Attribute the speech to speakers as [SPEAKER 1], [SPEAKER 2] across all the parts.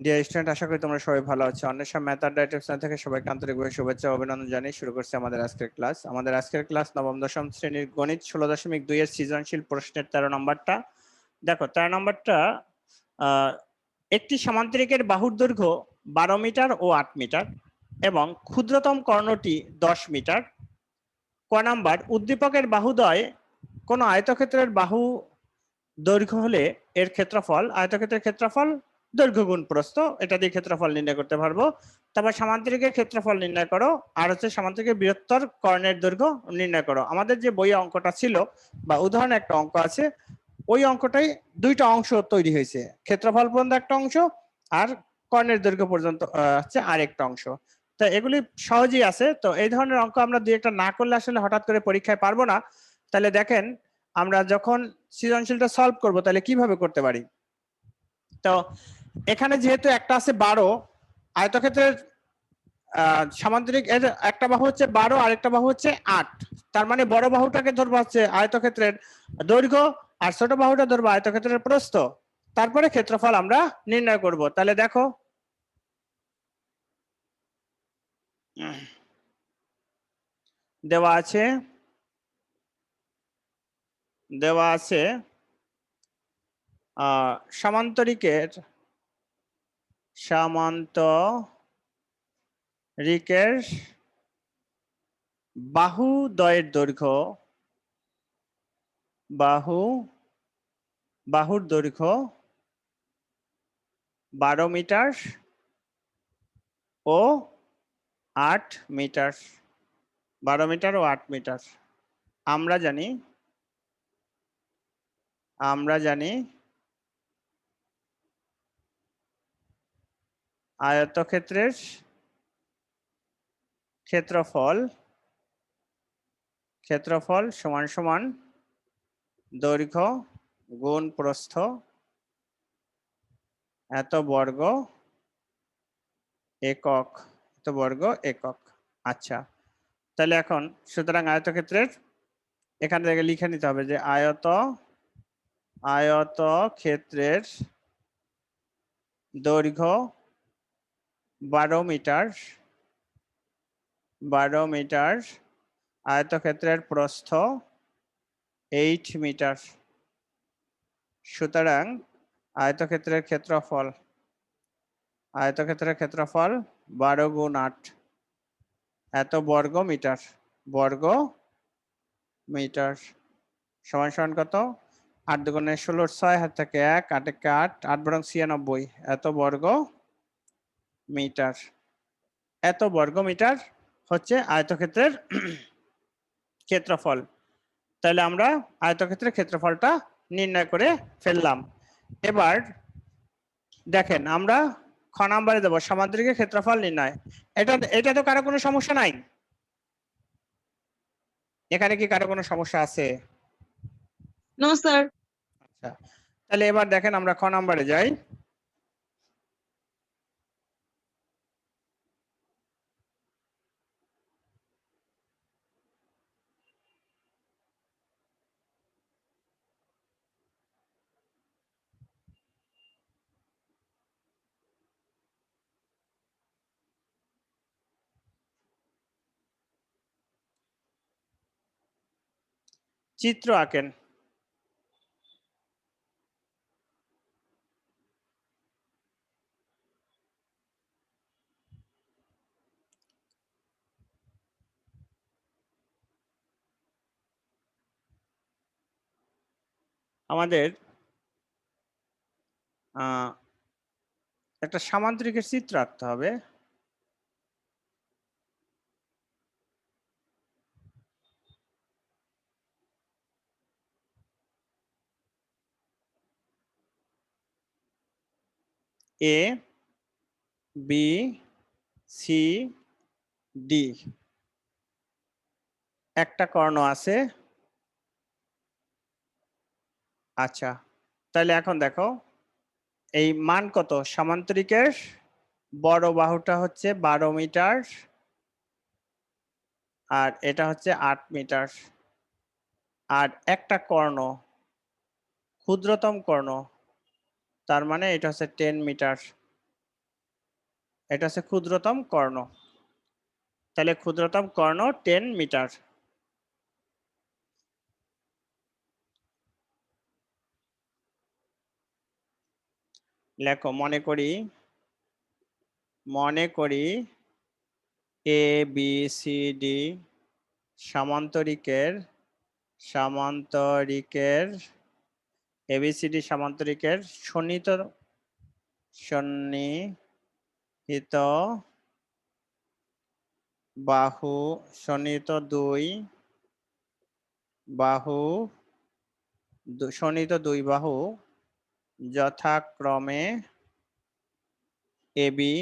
[SPEAKER 1] Dear student, আশা করি তোমরা সবাই ভালো আছো। অন্বেষা ম্যাথ আড্ডা ইউটিউব চ্যানেল থেকে সবাইকে আন্তরিকভাবে শুভেচ্ছা ও অভিনন্দন জানিয়ে শুরু করছি আমাদের আজকের ক্লাস। আমাদের আজকের ক্লাস নবম দশম শ্রেণীর গণিত 16.2 এর সৃজনশীল প্রশ্নের 13 নম্বরটা। দেখো 13 নম্বরটা, একটি সামান্তরিকের বাহুর দৈর্ঘ্য 12 মিটার ও 8 মিটার এবং ক্ষুদ্রতম কর্ণটি 10 মিটার। ক নাম্বার, উদ্দীপকের বাহুদ্বয় কোন আয়তক্ষেত্রের বাহু দৈর্ঘ্য হলে এর ক্ষেত্রফল, আয়তক্ষেত্রের ক্ষেত্রফল দৈর্ঘ্য গুণ প্রস্থ, এটা দিয়ে ক্ষেত্রফল নির্ণয় করতে পারবো। তারপর সামান্তরিকের ক্ষেত্রফল নির্ণয় করো, আর হচ্ছে সামান্তরিকের বৃহত্তর কর্ণের দৈর্ঘ্য নির্ণয় করো। আমাদের যে বই অঙ্কটা ছিল বা উদাহরণে একটা অঙ্ক আছে, ওই অঙ্কটাই দুইটা অংশ তৈরি হয়েছে, ক্ষেত্রফল পর্যন্ত একটা অংশ আর কর্ণের দৈর্ঘ্য পর্যন্ত হচ্ছে আরেকটা অংশ। তো এগুলি সহজেই আছে। তো এই ধরনের অঙ্ক আমরা দুই একটা না করলে আসলে হঠাৎ করে পরীক্ষায় পারবো না। তাহলে দেখেন, আমরা যখন সৃজনশীলটা সলভ করব তাহলে কিভাবে করতে পারি। তো এখানে যেহেতু একটা আছে 12, আয়তক্ষেত্রের সামান্তরিক এর একটা বাহু হচ্ছে 12 আর একটা বাহু হচ্ছে 8। তার মানে বড় বাহুটাকে ধরবো হচ্ছে আয়তক্ষেত্রের দৈর্ঘ্য আর ছোট বাহুটা ধরবো আয়তক্ষেত্রের প্রস্থ, তারপরে ক্ষেত্রফল আমরা নির্ণয় করব। তাহলে দেখো, দেওয়া আছে দেওয়া আছে সামান্তরিকের বাহু দ্বয়ের দৈর্ঘ্য, বাহুর দৈর্ঘ্য 12 মিটার ও 8 মিটার। 12 মিটার ও 8 মিটার। আমরা জানি আয়তক্ষেত্রের ক্ষেত্রফল সমান সমান দৈর্ঘ্য গুণ প্রস্থ এত বর্গ একক। আচ্ছা, তাহলে এখন সুতরাং আয়তক্ষেত্রের এখান থেকে লিখে নিতে হবে যে আয়তক্ষেত্রের দৈর্ঘ্য 12 মিটার, আয়তক্ষেত্রের প্রস্থ 8 মিটার। সুতরাং আয়তক্ষেত্রের ক্ষেত্রফল 12 গুণ 8 এত বর্গ মিটার সমান সমান কত? 8 দুগুণে 16, 6 হাত থেকে 1, 8 একে 8, 8 বরং 96 এত বর্গ মিটার হচ্ছে আয়তক্ষেত্রের ক্ষেত্রফল। তাহলে আমরা আয়তক্ষেত্রের ক্ষেত্রফলটা নির্ণয় করে ফেললাম। এবার দেখেন, আমরা খ নাম্বারে দেবো সামান্তরিকের ক্ষেত্রফল নির্ণয়। এটা তো কারো কোনো সমস্যা নাই? এখানে কি কারো কোনো সমস্যা আছে?
[SPEAKER 2] No sir.
[SPEAKER 1] আচ্ছা, তাহলে এবার দেখেন, আমরা খ নাম্বারে যাই। চিত্র আঁকেন। আমাদের একটা সামান্তরিকের চিত্র আঁকতে হবে। এ বি সি ডি একটা কর্ণ আছে। আচ্ছা, তাহলে এখন দেখো এই মান কত? সামান্তরিকের বড় বাহুটা হচ্ছে 12 মিটার আর এটা হচ্ছে 8 মিটার, আর একটা কর্ণ ক্ষুদ্রতম কর্ণ, তার মানে এটা হচ্ছে 10 মিটার। এটা হচ্ছে ক্ষুদ্রতম কর্ণ। তাহলে ক্ষুদ্রতম কর্ণ 10 মিটার। লেখো, মনে করি A B C D সামান্তরিকের ABCD সামান্তরিকের সন্নিহিত বাহু সন্নিহিত দুই বাহু যথাক্রমে এবি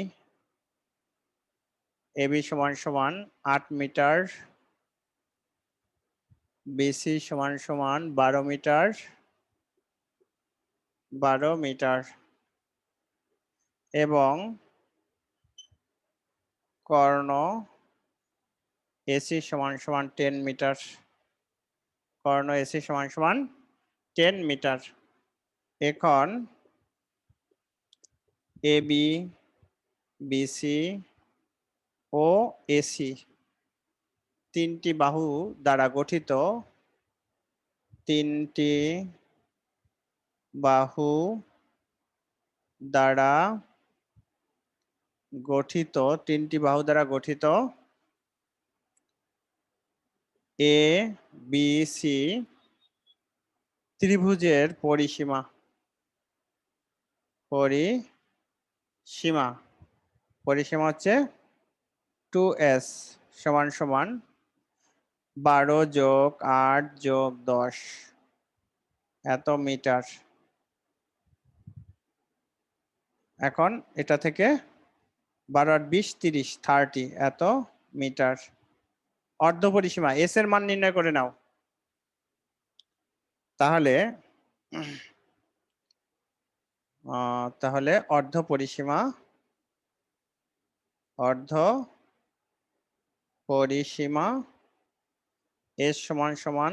[SPEAKER 1] সমান সমান 8 মিটার, বিসি সমান সমান 12 মিটার এবং কর্ণ এসি সমান সমান 10 মিটার। কর্ণ এসি সমান সমান 10 মিটার। এখন এবি, বিসি ও এসি তিনটি বাহু দ্বারা গঠিত তিনটি বাহু দ্বারা গঠিত এ বি সি ত্রিভুজের পরিসীমা হচ্ছে 2s সমান সমান 12 যোগ 8 যোগ 10 এত মিটার। এখন এটা থেকে 12 আর 20 30 30 এত মিটার। অর্ধ পরিসীমা এস এর মান নির্ণয় করে নাও। তাহলে অর্ধ পরিসীমা এস সমান সমান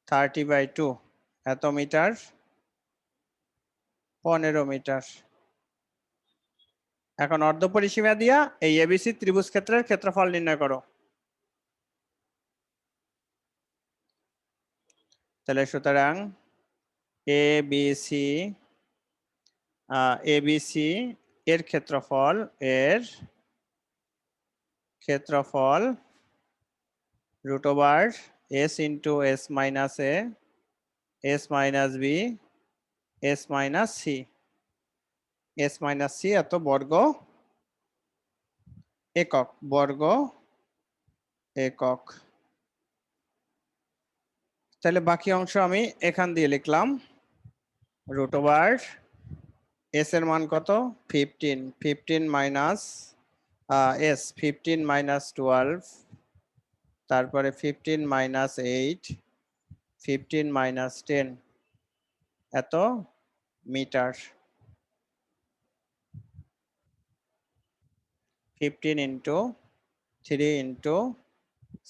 [SPEAKER 1] 30/2 এত মিটার, 15 মিটার। এখন অর্ধ পরিসীমা দিয়া এই এবিসি ত্রিভুজ ক্ষেত্রের ক্ষেত্রফল নির্ণয় করো। তাহলে সুতরাং এবিসি এর ক্ষেত্রফল √s into s minus a s minus b s minus c এত বর্গ একক। তাহলে বাকি অংশ আমি এখান দিয়ে লিখলাম। √s এর মান কত? 15 মাইনাস s 15 মাইনাস 12, তারপরে 15 মাইনাস 8, 15 মাইনাস 10 এত মিটার। 15 ইন্টু 3 ইন্টু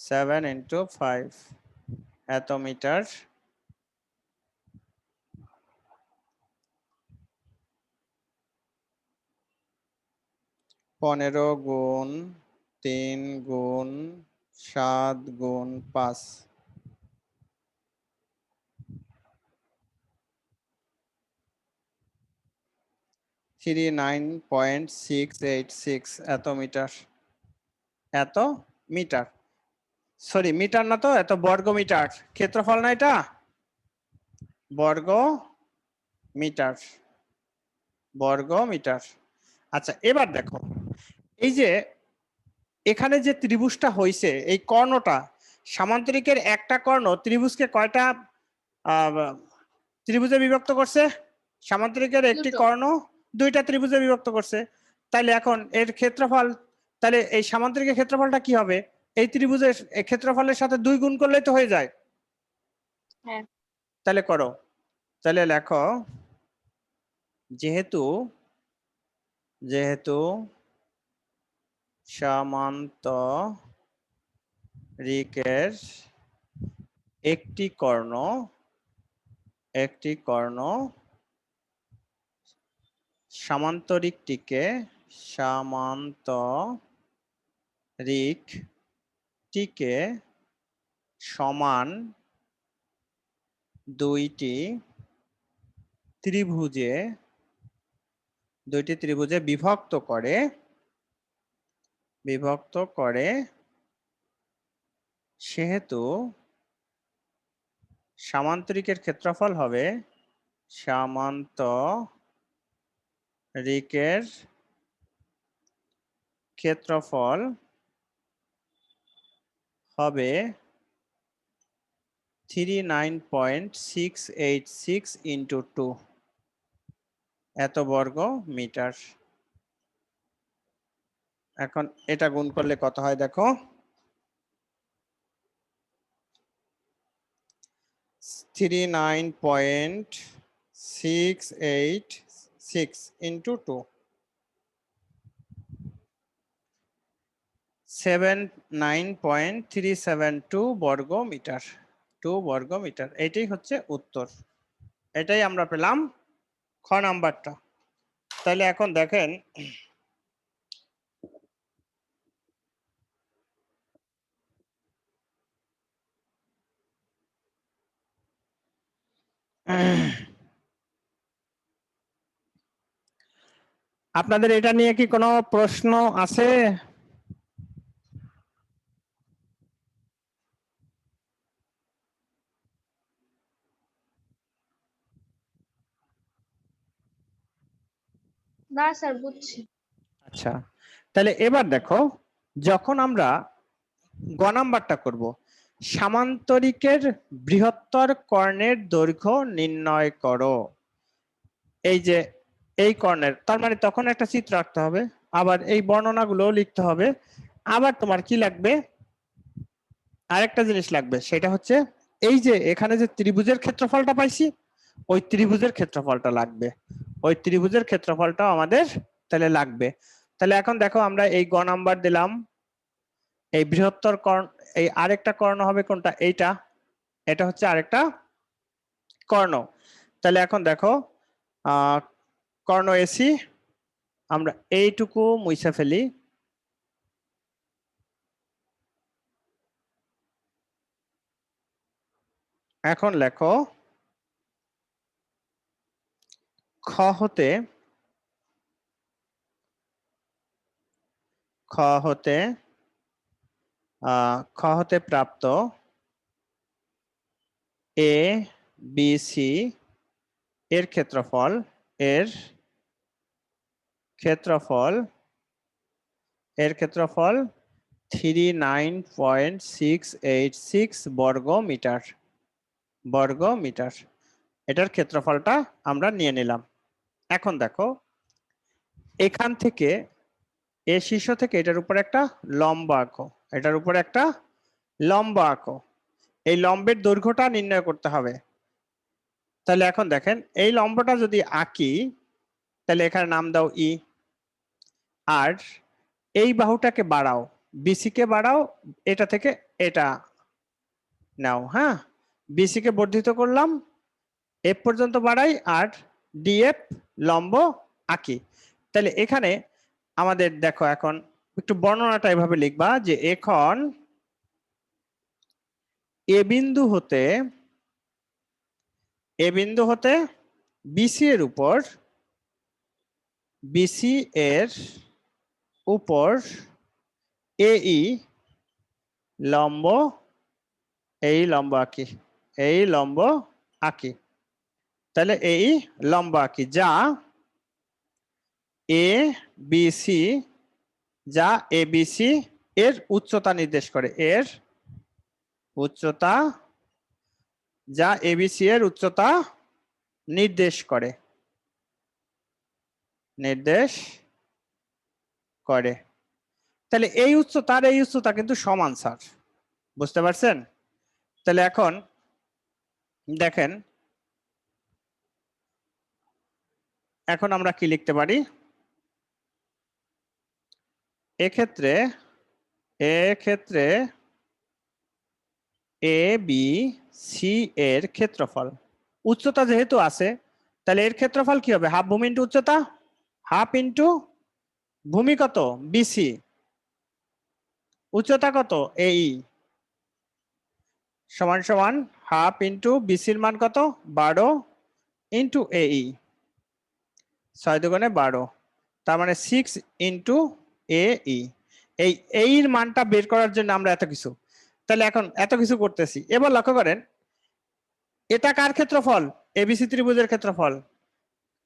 [SPEAKER 1] 7 ইন্টু 5 এত মিটার। পনেরো গুণ 3 গুণ 7 গুণ 5 39.686 এত মিটার। সরি, মিটার না তো, এত বর্গ মিটার। ক্ষেত্রফল না এটা, বর্গ মিটার। আচ্ছা, এবার দেখো, এই যে এখানে যে ত্রিভুজটা হয়েছে, এই কর্ণটা সামান্তরিকের একটা কর্ণ ত্রিভুজকে কয়টা ত্রিভুজে বিভক্ত করছে? সামান্তরিকের একটি কর্ণ দুইটা ত্রিভুজে বিভক্ত করছে। তাহলে এখন এর ক্ষেত্রফল, তাহলে এই সামান্তরিকের ক্ষেত্রফলটা কি হবে? এই ত্রিভুজের ক্ষেত্রফলের সাথে 2 গুণ করলেই তো হয়ে যায়।
[SPEAKER 2] হ্যাঁ।
[SPEAKER 1] তাহলে করো। তাহলে লেখো, যেহেতু সামান্তরিকের একটি কর্ণ সামান্তরিকটিকে সামান্তরিকটিকে সমান দুইটি ত্রিভুজে বিভক্ত করে সেহেতু সামান্তরিকের ক্ষেত্রফল হবে সামান্তরিকের ক্ষেত্রফল হবে 39.686 ইন্টু 2 এত বর্গ মিটার। এখন এটা গুণ করলে কত হয় দেখো, 39.686 ইন্টু 2 79.372 বর্গ মিটার, 2 বর্গ মিটার। এটাই হচ্ছে উত্তর, এটাই আমরা পেলাম খ নাম্বারটা। তাহলে এখন দেখেন আপনাদের এটা নিয়ে কি কোনো প্রশ্ন আছে?
[SPEAKER 2] না স্যার, বুঝছি।
[SPEAKER 1] আচ্ছা, তাহলে এবার দেখো, যখন আমরা গ নাম্বারটা করব, সামান্তরিকের বৃহত্তর কর্ণের দৈর্ঘ্য নির্ণয় করো। এই যে এই কর্ণের, তার মানে তখন একটা চিত্র আঁকতে হবে, আবার এই বর্ণনাগুলো লিখতে হবে, আবার তোমার কি লাগবে, আরেকটা জিনিস লাগবে, সেটা হচ্ছে এই যে এখানে যে ত্রিভুজের ক্ষেত্রফলটা পাইছি, ওই ত্রিভুজের ক্ষেত্রফলটা লাগবে, ওই ত্রিভুজের ক্ষেত্রফলটাও আমাদের তাহলে লাগবে। তাহলে এখন দেখো, আমরা এই গ নাম্বার দিলাম, এই বৃহত্তর কর্ণ, এই আরেকটা কর্ণ হবে কোনটা, এইটা, এটা হচ্ছে আরেকটা কর্ণ। তাহলে এখন দেখো, কর্ণ এসি আমরা এইটুকু মুছে ফেলি, এখন লেখো খ হতে প্রাপ্ত এ বি সি এর ক্ষেত্রফল 39.686 বর্গ মিটার। এটার ক্ষেত্রফলটা আমরা নিয়ে নিলাম। এখন দেখো, এখান থেকে এই শীর্ষ থেকে এটার উপর একটা লম্ব আঁকো, এটার উপর একটা লম্ব আঁকো, এই লম্বের দৈর্ঘ্যটা নির্ণয় করতে হবে। তাহলে এখন দেখেন, এই লম্বটা যদি আঁকি, তাহলে এখানে নাম দাও ই, আর এই বাহুটাকে বাড়াও, বিসি কে বাড়াও, এটা থেকে এটা নাও, হ্যাঁ, বিসি কে বর্ধিত করলাম, এফ পর্যন্ত বাড়াই, আর ডিএফ লম্ব আঁকি। তাহলে এখানে আমাদের দেখো, এখন একটু বর্ণনাটা এভাবে লিখবা যে এখন এ বিন্দু হতে বিসি এর উপর এই লম্ব আঁকি, তাহলে এই লম্ব আঁকি যা এ বি সি এর উচ্চতা নির্দেশ করে, নির্দেশ করে। তাহলে এই উচ্চতা কিন্তু সমান, স্যার, বুঝতে পারছেন? তাহলে এখন দেখেন, এখন আমরা কি লিখতে পারি, এক্ষেত্রে এ বি সি এর ক্ষেত্রফল, উচ্চতা যেহেতু আছে, তাহলে এর ক্ষেত্রফল কি হবে, হাফ ভূমি ইন্টু উচ্চতা, হাফ ইন্টু ভূমি কত বিসি, উচ্চতা কত এই, সমান সমান হাফ ইন্টু বিসির মান কত 12 ইন্টু এই, 6 দুগুণে 12, তার মানে 6 ইন্টু এই। এই এর মানটা বের করার জন্য আমরা এত কিছু, তাহলে এখন এত কিছু করতেছি। এবার লক্ষ্য করেন এটা কার ক্ষেত্রফল, এবিসি ত্রিভুজের ক্ষেত্রফল,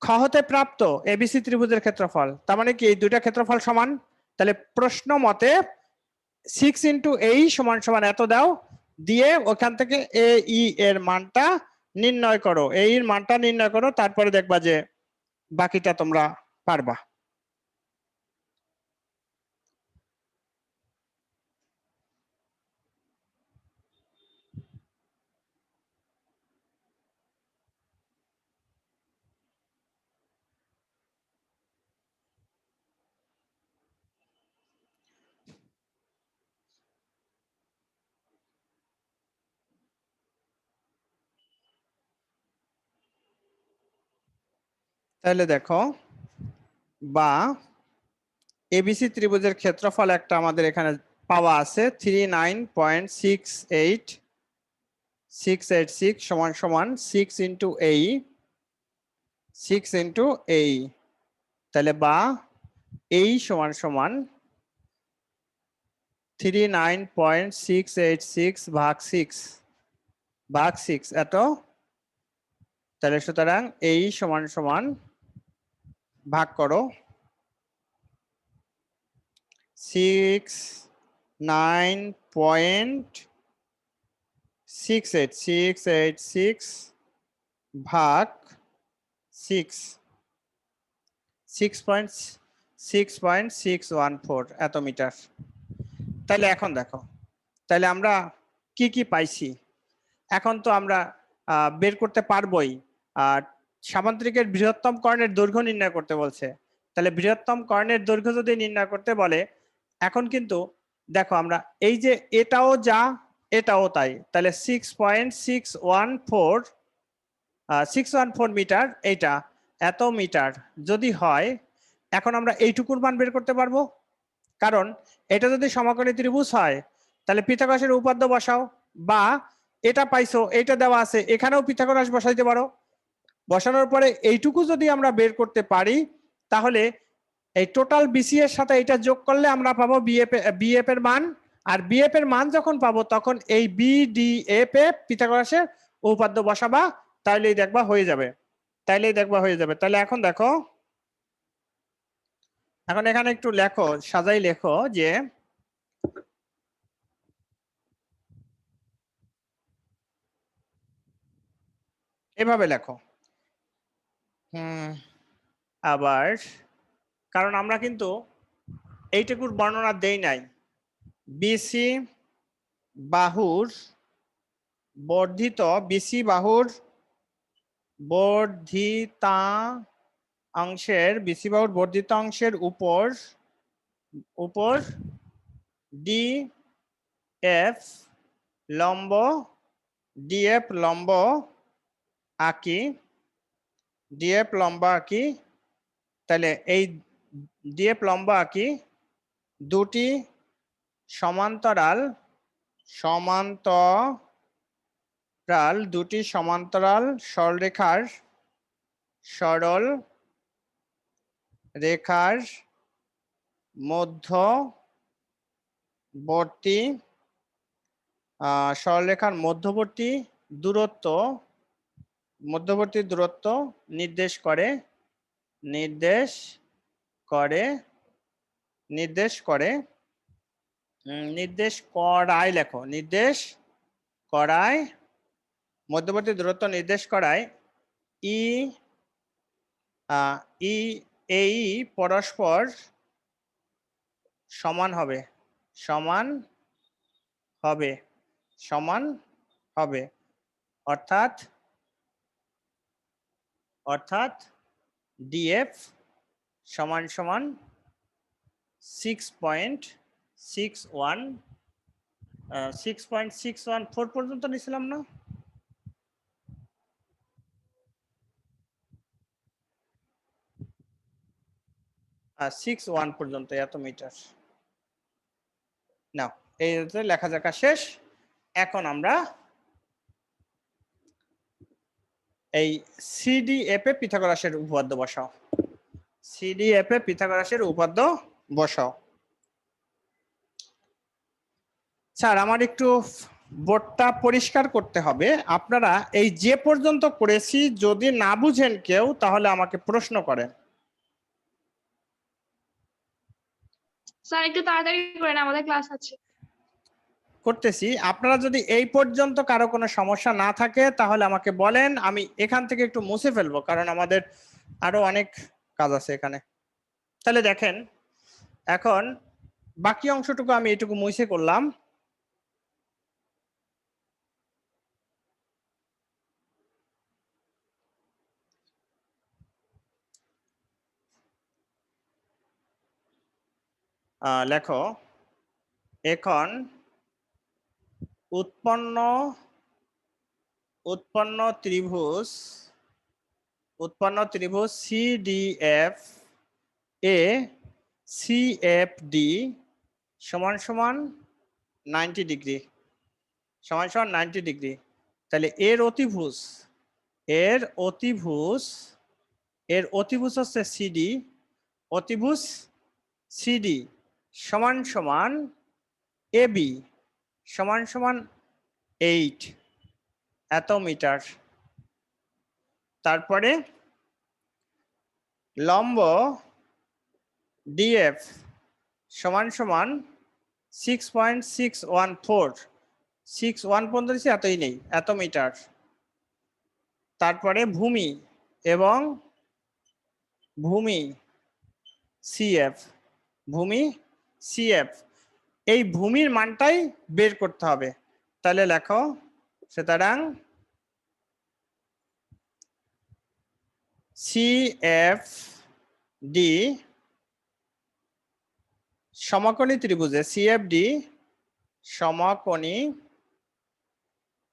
[SPEAKER 1] খ হতে প্রাপ্ত এবিসি ত্রিভুজের ক্ষেত্রফল, তার মানে কি এই দুইটা ক্ষেত্রফল সমান। তাহলে প্রশ্ন মতে 6 ইন্টু এই সমান সমান এত দাও, দিয়ে ওখান থেকে এ ই এর মানটা নির্ণয় করো, এই এর মানটা নির্ণয় করো, তারপরে দেখবা যে বাকিটা তোমরা পারবা। তাহলে দেখো বা এবিসি ত্রিভুজের ক্ষেত্রফল একটা আমাদের এখানে পাওয়া আছে 39.68686 সমান সমান 6 ইন্টু এই, 6 ইন্টু এই, তাহলে বা এই সমান সমান 39.686 ভাগ 6 এত। তাহলে সুতরাং এই সমান সমান ভাগ করো 69.68686 ভাগ 6.614 এত মিটার। তাহলে এখন দেখো, তাহলে আমরা কি কি পাইছি, এখন তো আমরা বের করতে পারবোই। আর সামান্তরিকের বৃহত্তম কর্ণের দৈর্ঘ্য নির্ণয় করতে বলছে, তাহলে বৃহত্তম কর্ণের দৈর্ঘ্য যদি নির্ণয় করতে বলে, এখন কিন্তু দেখো আমরা এই যে এটাও যা এটাও তাই, তাহলে 6.614 মিটার, এইটা এত মিটার যদি হয়, এখন আমরা এইটুকুর মান বের করতে পারবো। কারণ এটা যদি সমকোণী ত্রিভুজ হয় তাহলে পিথাগোরাসের উপপাদ্য বসাও, বা এটা পাইছো এটা দেওয়া আছে এখানেও পিথাগোরাস বসাইতে পারো। বসানোর পরে এইটুকু যদি আমরা বের করতে পারি, তাহলে এই টোটাল বিসি এর সাথে এটা যোগ করলে আমরা পাবো বিএফ এর মান, আর বিএফ এর মান যখন পাবো তখন এই বিডিএফ এ পিথাগোরাসের উপপাদ্য বসাবা, তাইলেই দেখবা হয়ে যাবে, তাহলে এখন দেখো, এখন এখানে একটু লেখো, সাজাই লেখো যে এভাবে লেখো। আবার কারণ আমরা কিন্তু এইটুকুর বর্ণনা দেই নাই, বিসি বাহুর বর্ধিত অংশের উপর ডি এফ লম্ব আঁকি, তাহলে এই ডিএফ লম্ব আঁকি দুটি সমান্তরাল সরল রেখার মধ্যবর্তী দূরত্ব নির্দেশ করায় মধ্যবর্তী দূরত্ব নির্দেশ করায় ই এই পরস্পর সমান হবে, অর্থাৎ ডিএফ সমান সমান 6.614 পর্যন্ত নিছিলাম না? 61 পর্যন্ত এত মিটার। নাও এই লেখা যাকা শেষ। এখন আমরা এই সিডিএফ এ পিথাগোরাসের উপপাদ্য বসাও। সিডিএফ এ পিথাগোরাসের উপপাদ্য বসাও। স্যার আমার একটু বোর্ডটা পরিষ্কার করতে হবে। আপনারা এই যে পর্যন্ত করেছি যদি না বুঝেন কেউ তাহলে আমাকে প্রশ্ন করেন।
[SPEAKER 2] স্যার একটু তাড়াতাড়ি করেন, আমাদের ক্লাস আছে।
[SPEAKER 1] করতেছি। আপনারা যদি এই পর্যন্ত কারো কোনো সমস্যা না থাকে তাহলে আমাকে বলেন, আমি এখান থেকে একটু মুছে ফেলবো, কারণ আমাদের আরো অনেক কাজ আছে এখানে। তাহলে দেখেন এখন বাকি অংশটুকু আমি এটুকু মুছে করলাম। লেখো এখন উৎপন্ন ত্রিভুজ সিডিএফ এ সিএফডি সমান সমান 90 ডিগ্রি, সমান সমান 90 ডিগ্রি। তাহলে এর অতিভুজ হচ্ছে সিডি, অতিভুজ সিডি সমান সমান এবি সমান সমান 8 এত মিটার। তারপরে লম্ব ডিএফ সমান সমান 6.614, 61 পর্যন্ত দিচ্ছি, এতই নেই, এত মিটার। তারপরে ভূমি সিএফ, এই ভূমির মানটাই বের করতে হবে। তাহলে লেখো সুতরাং সিএফডি সমকোণী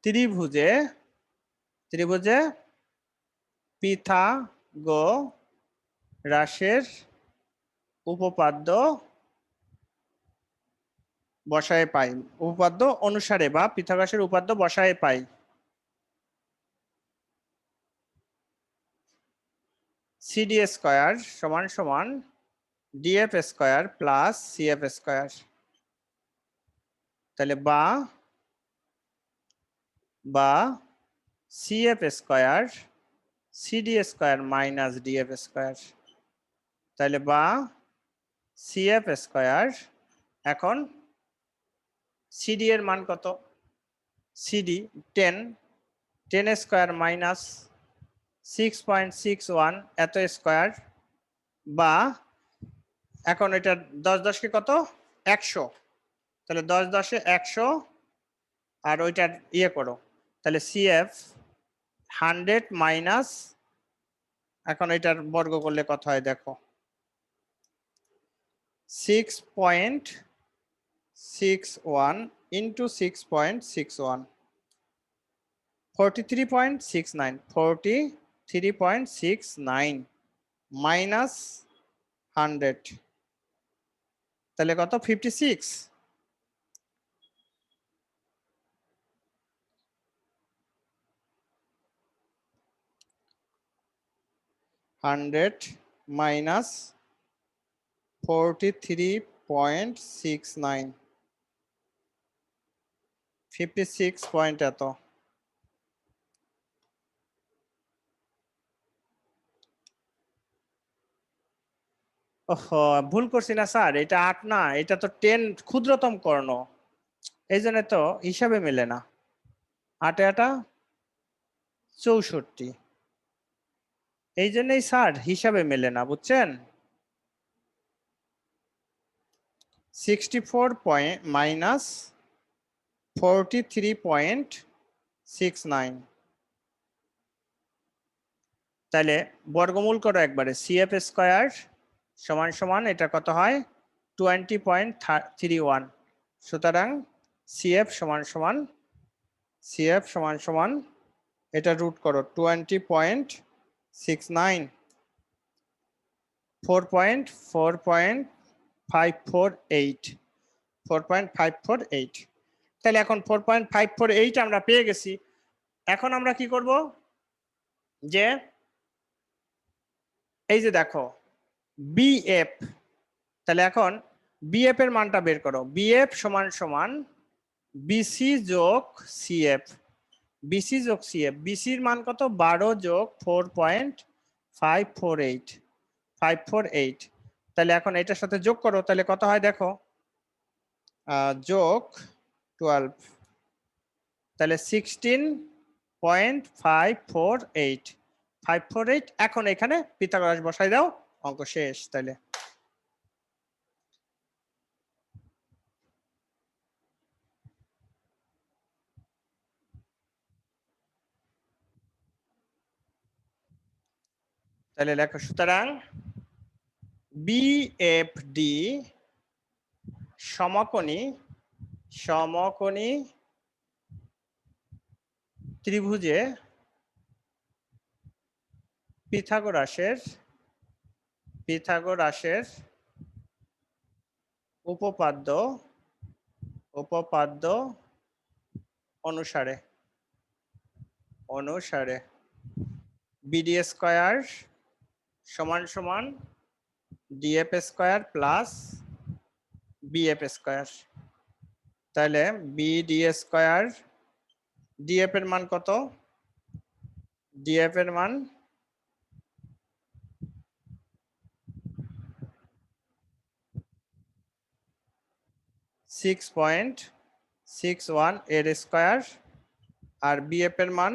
[SPEAKER 1] ত্রিভুজে ত্রিভুজে পিথাগোরাসের উপপাদ্য বসায় পাই, উপপাদ্য অনুসারে বা পিথাগোরাসের উপপাদ্য বসায় পাই। সিডি স্কয়ার সমান সমান DF square plus CF square. তাহলে বা CF square CD square minus DF square. তাহলে বা সিএফ স্কয়ার, এখন সিডি এর মান কত? সিডি 10 স্কয়ার মাইনাস 6.61 এত স্কয়ার, বা এখন এটা 10 10 কত 100, তাহলে 10 10 100 আর ওইটার ইয়ে করো, তাহলে সিএফ 100 মাইনাস, এখন এটার বর্গ করলে কত হয় দেখো, 6.61 ইন্টু 6.61 43.69 মাইনাস 100, তাহলে কত 56। 100 মাইনাস 43.69 56 পয়েন্ট এত। ভুল করছি না স্যার, এটা 8 না, এটা তো 10 ক্ষুদ্রতম কর্ণ, এই জন্য তো হিসাবে মেলে না। 8 8 64, এই জন্যই স্যার হিসাবে মেলে না, বুঝছেন। 64 পয়েন্ট মাইনাস 43.69, তাহলে বর্গমূল করো একবারে। সিএফ স্কয়ার সমান সমান এটা কত হয় 20.31, সুতরাং সিএফ সমান সমান এটা রুট করো 20.69 4.548 4.548 তাহলে এখন 4.548 আমরা পেয়ে গেছি। এখন আমরা কি করব, যে এই যে দেখো বিএফ, তাহলে এখন বিএফ এর মানটা বের করো। বিএফ সমান সমান বিসি যোগ সিএফ, বিসি যোগ সিএফ। বিসির মান কত? 12 যোগ 4.548 তাহলে এখন এটার সাথে যোগ করো, তাহলে কত হয় দেখো, যোগ 12, তাহলে 16.548 এখন এখানে পিথাগোরাস বসাই দাও, অঙ্ক শেষ। তাহলে তাহলে লেখো, সুতরাং বিএফডি সমকোণী ত্রিভুজে পিথাগোরাসের উপপাদ্য অনুসারে বিডি স্কয়ার সমান সমান DF square plus BF square. তাহলে বিডি স্কয়ার, ডিএফ এর মান কত? ডিএফ এর মান 6.61 এর স্কয়ার, আর বিএফ এর মান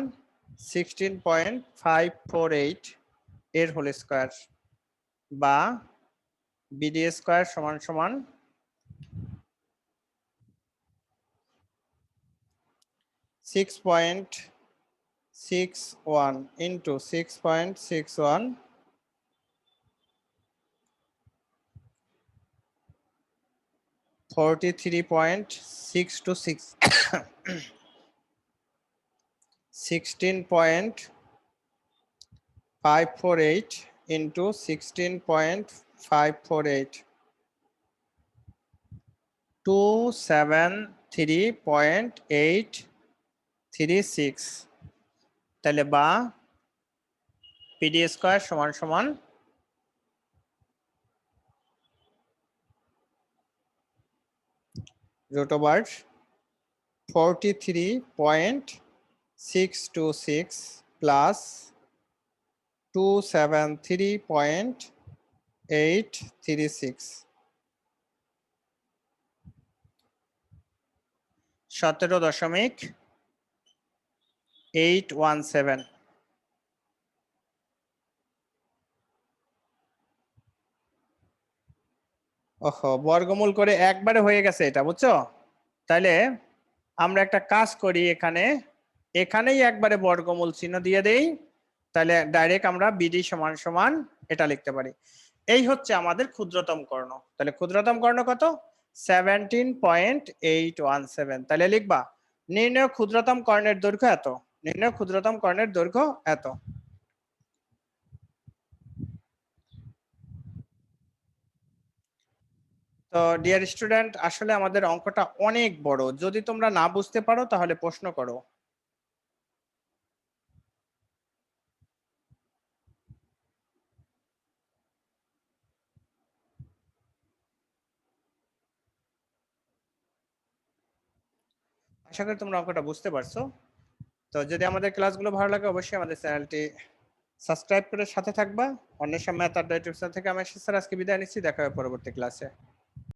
[SPEAKER 1] 16.548 এর হোল স্কয়ার, বা বিডি স্কয়ার সমান সমান 6.61 ইন্টু 6.61 43.626 16.548 into 16.548 273.836, তাহলে বা পিডি স্কয়ার সমান সমান √43.626 প্লাস 273.836, 17.817। ওহো, বর্গমূল করে একবারে হয়ে গেছে এটা, বুঝছো? তাহলে আমরা একটা কাজ করি, এখানেই একবারে বর্গমূল চিহ্ন দিয়ে দেই, তাহলে ডাইরেক্ট আমরা বিডি সমান সমান এটা লিখতে পারি। এই হচ্ছে আমাদের ক্ষুদ্রতম কর্ণ। তাহলে ক্ষুদ্রতম কর্ণ কত? 17.817। তাহলে লিখবা, নির্ণয় ক্ষুদ্রতম কর্ণের দৈর্ঘ্য এত, নির্ণয় ক্ষুদ্রতম কর্ণের দৈর্ঘ্য এত। তো ডিয়ার স্টুডেন্ট, আসলে আমাদের অঙ্কটা অনেক বড়, যদি তোমরা না বুঝতে পারো তাহলে প্রশ্ন করো। আশা করি তোমরা অঙ্কটা বুঝতে পারছো। তো যদি আমাদের ক্লাসগুলো ভালো লাগে অবশ্যই আমাদের চ্যানেলটি সাবস্ক্রাইব করে সাথে থাকবা। অন্বেষণ ম্যাথ আড্ডা ইউটিউব চ্যানেল থেকে আমি স্যার আজকে বিদায় নিচ্ছি, দেখা হবে পরবর্তী ক্লাসে।